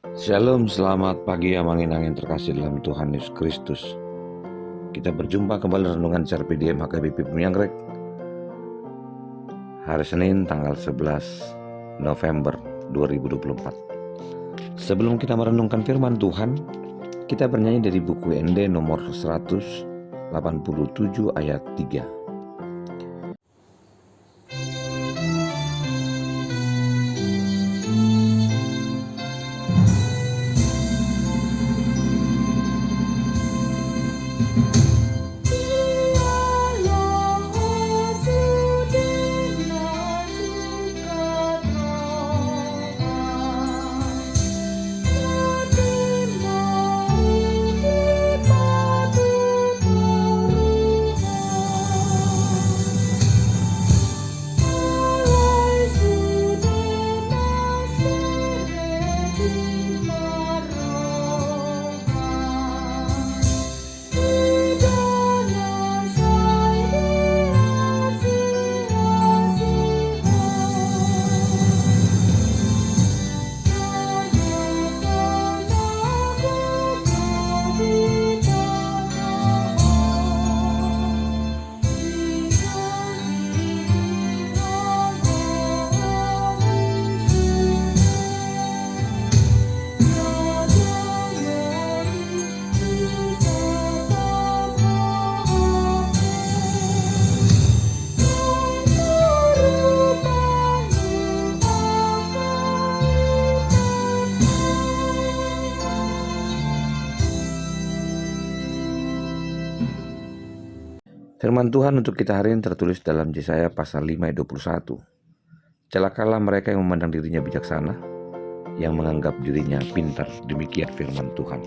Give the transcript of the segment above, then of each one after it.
Shalom, selamat pagi amang-inang yang terkasih dalam Tuhan Yesus Kristus. Kita berjumpa kembali renungan Carpe Diem HKBP Penyanggrek hari Senin tanggal 11 November 2024. Sebelum kita merenungkan firman Tuhan, kita bernyanyi dari buku ND nomor 187 ayat 3. Firman Tuhan untuk kita hari ini tertulis dalam Yesaya pasal 5 ayat 21. Celakalah mereka yang memandang dirinya bijaksana, yang menganggap dirinya pintar. Demikian firman Tuhan.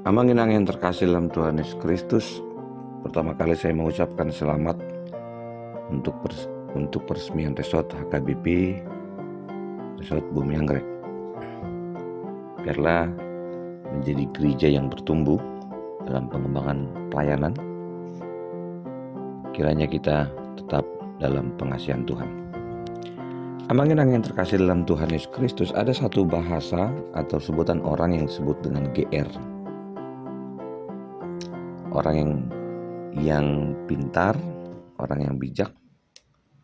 Amang-inang yang terkasih dalam Tuhan Yesus Kristus, pertama kali saya mengucapkan selamat untuk peresmian resort HKBP, Resort Bumi Anggrek. Biarlah menjadi gereja yang bertumbuh dalam pengembangan pelayanan. Kiranya kita tetap dalam pengasihan Tuhan. Amang-inang yang terkasih dalam Tuhan Yesus Kristus, ada satu bahasa atau sebutan orang yang disebut dengan GR. Orang yang pintar, orang yang bijak,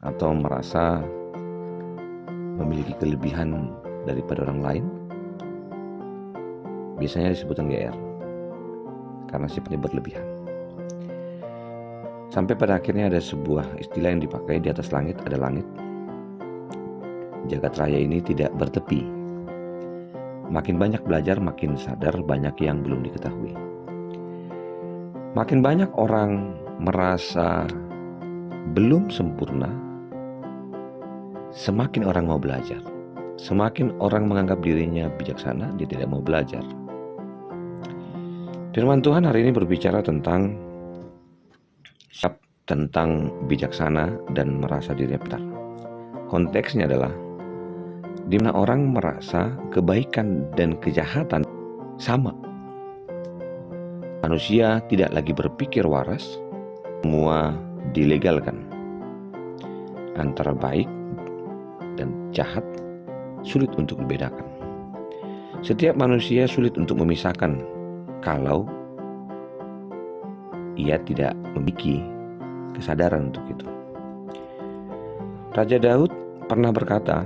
atau merasa memiliki kelebihan daripada orang lain, biasanya disebutkan GR karena sifatnya berlebihan. Sampai pada akhirnya ada sebuah istilah yang dipakai, di atas langit ada langit. Jagat raya ini tidak bertepi. Makin banyak belajar, makin sadar banyak yang belum diketahui. Makin banyak orang merasa belum sempurna, semakin orang mau belajar. Semakin orang menganggap dirinya bijaksana, dia tidak mau belajar. Firman Tuhan hari ini berbicara tentang bijaksana dan merasa dirinya pintar. Konteksnya adalah di mana orang merasa kebaikan dan kejahatan sama. Manusia tidak lagi berpikir waras, semua dilegalkan. Antara baik dan jahat sulit untuk dibedakan. Setiap manusia sulit untuk memisahkan kalau ia tidak memiliki kesadaran untuk itu. Raja Daud pernah berkata,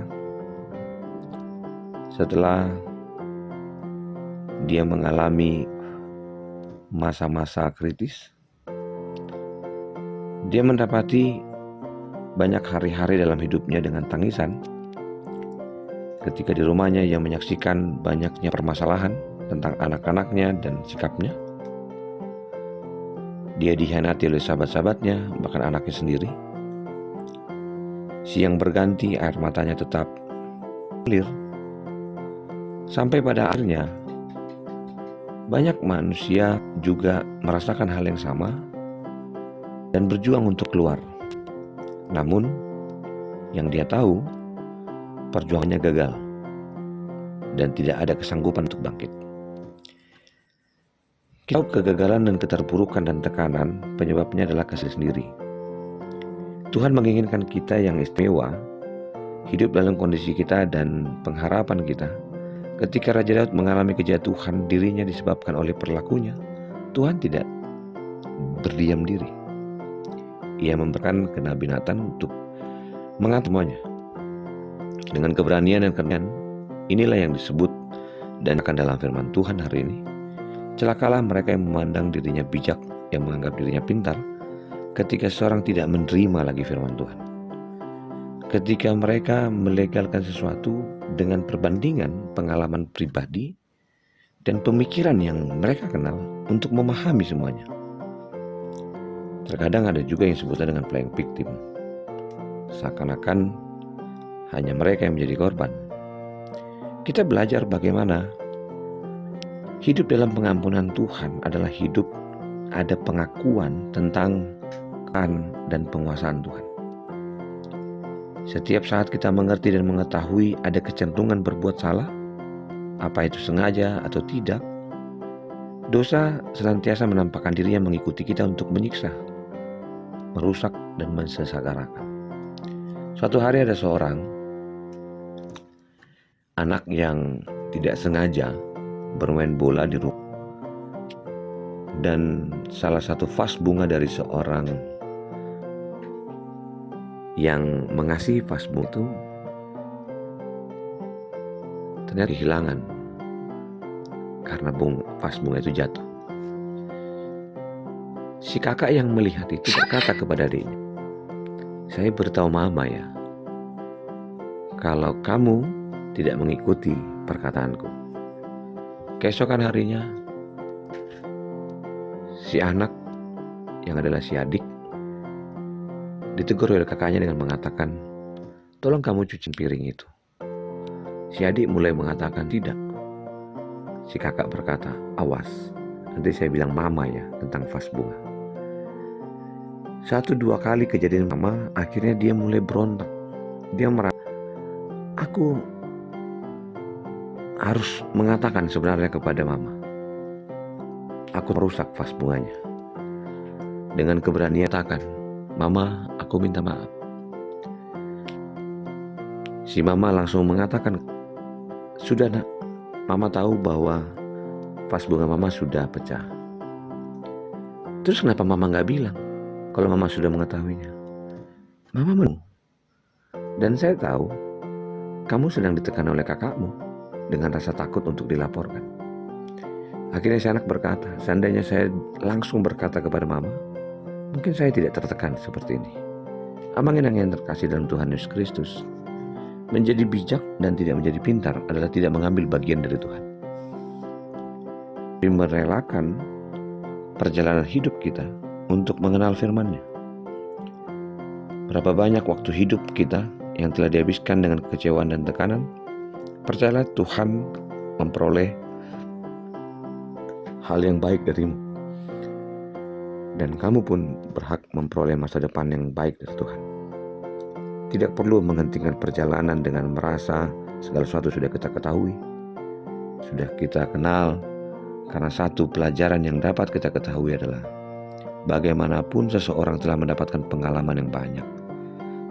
setelah dia mengalami masa-masa kritis, dia mendapati banyak hari-hari dalam hidupnya dengan tangisan. Ketika di rumahnya ia menyaksikan banyaknya permasalahan tentang anak-anaknya dan sikapnya. Dia dikhianati oleh sahabat-sahabatnya, bahkan anaknya sendiri. Siang berganti, air matanya tetap clear. Sampai pada akhirnya, banyak manusia juga merasakan hal yang sama dan berjuang untuk keluar. Namun, yang dia tahu, perjuangannya gagal dan tidak ada kesanggupan untuk bangkit. Kegagalan dan keterpurukan dan tekanan penyebabnya adalah kasih sendiri. Tuhan menginginkan kita yang istimewa, hidup dalam kondisi kita dan pengharapan kita Ketika Raja Daud mengalami kejatuhan dirinya disebabkan oleh perilakunya, Tuhan tidak berdiam diri. Ia memberikan ke Nabi Nathan untuk mengatur semuanya. Dengan keberanian dan kerendahan, inilah yang disebut dan akan dalam firman Tuhan hari ini. Celakalah mereka yang memandang dirinya bijak, yang menganggap dirinya pintar, ketika seorang tidak menerima lagi firman Tuhan. Ketika mereka melegalkan sesuatu dengan perbandingan pengalaman pribadi dan pemikiran yang mereka kenal untuk memahami semuanya. Terkadang ada juga yang disebutnya dengan playing victim. Seakan-akan hanya mereka yang menjadi korban. Kita belajar bagaimana hidup dalam pengampunan Tuhan adalah hidup ada pengakuan tentang dan penguasaan Tuhan. Setiap saat kita mengerti dan mengetahui ada kecenderungan berbuat salah, apa itu sengaja atau tidak, dosa senantiasa menampakkan dirinya mengikuti kita untuk menyiksa, merusak, dan mensesagarakan. Suatu hari ada seorang anak yang tidak sengaja bermain bola di rumah, dan salah satu vas bunga dari seorang yang mengasihi vas bunga itu ternyata kehilangan karena vas bunga itu jatuh. Si kakak yang melihat itu berkata kepada adiknya, "Saya beritahu mama ya, kalau kamu tidak mengikuti perkataanku." Keesokan harinya, si anak yang adalah si adik ditegur oleh kakaknya dengan mengatakan, "Tolong kamu cuci piring itu." Si adik mulai mengatakan, "Tidak." Si kakak berkata, "Awas, nanti saya bilang mama ya tentang vas bunga." 1-2 kali kejadian mama, akhirnya dia mulai berontak. Dia merasa, "Aku harus mengatakan sebenarnya kepada mama. Aku merusak vas bunganya." Dengan keberanian katakan, "Mama, aku minta maaf." Si mama langsung mengatakan, "Sudah nak, mama tahu bahwa vas bunga mama sudah pecah. Terus kenapa mama gak bilang kalau mama sudah mengetahuinya?" "Mama menung. Dan saya tahu kamu sedang ditekan oleh kakakmu dengan rasa takut untuk dilaporkan." Akhirnya si anak berkata, "Seandainya saya langsung berkata kepada mama, mungkin saya tidak tertekan seperti ini." Amangin yang terkasih dalam Tuhan Yesus Kristus, menjadi bijak dan tidak menjadi pintar adalah tidak mengambil bagian dari Tuhan. Merelakan perjalanan hidup kita untuk mengenal firman-Nya. Berapa banyak waktu hidup kita yang telah dihabiskan dengan kekecewaan dan tekanan? Percayalah Tuhan memperoleh hal yang baik darimu. Dan kamu pun berhak memperoleh masa depan yang baik dari Tuhan. Tidak perlu menghentikan perjalanan dengan merasa segala sesuatu sudah kita ketahui, sudah kita kenal, karena satu pelajaran yang dapat kita ketahui adalah bagaimanapun seseorang telah mendapatkan pengalaman yang banyak,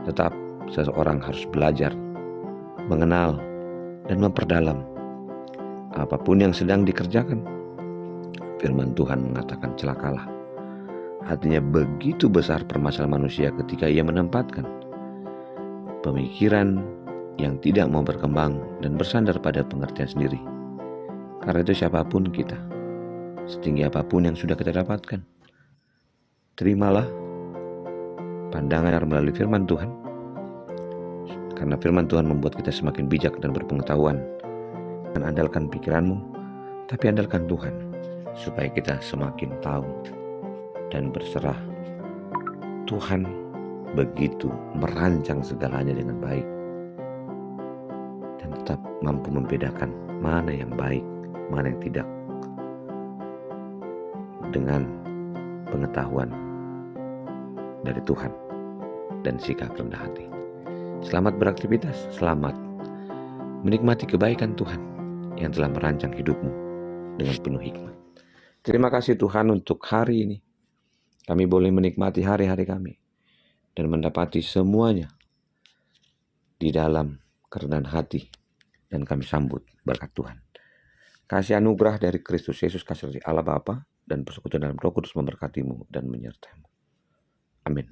tetap seseorang harus belajar, mengenal, dan memperdalam apapun yang sedang dikerjakan. Firman Tuhan mengatakan, celakalah. Artinya begitu besar permasalahan manusia ketika ia menempatkan pemikiran yang tidak mau berkembang dan bersandar pada pengertian sendiri. Karena itu siapapun kita, setinggi apapun yang sudah kita dapatkan, terimalah pandangan melalui firman Tuhan. Karena firman Tuhan membuat kita semakin bijak dan berpengetahuan. Dan andalkan pikiranmu, tapi andalkan Tuhan, supaya kita semakin tahu dan berserah. Tuhan begitu merancang segalanya dengan baik dan tetap mampu membedakan mana yang baik, mana yang tidak, dengan pengetahuan dari Tuhan dan sikap rendah hati. Selamat beraktivitas, selamat menikmati kebaikan Tuhan yang telah merancang hidupmu dengan penuh hikmat. Terima kasih Tuhan untuk hari ini. Kami boleh menikmati hari-hari kami dan mendapati semuanya di dalam kerendahan hati dan kami sambut berkat Tuhan. Kasih anugerah dari Kristus Yesus, kasih dari Allah Bapa, dan persekutuan dalam Roh Kudus memberkatimu dan menyertaimu. Amin.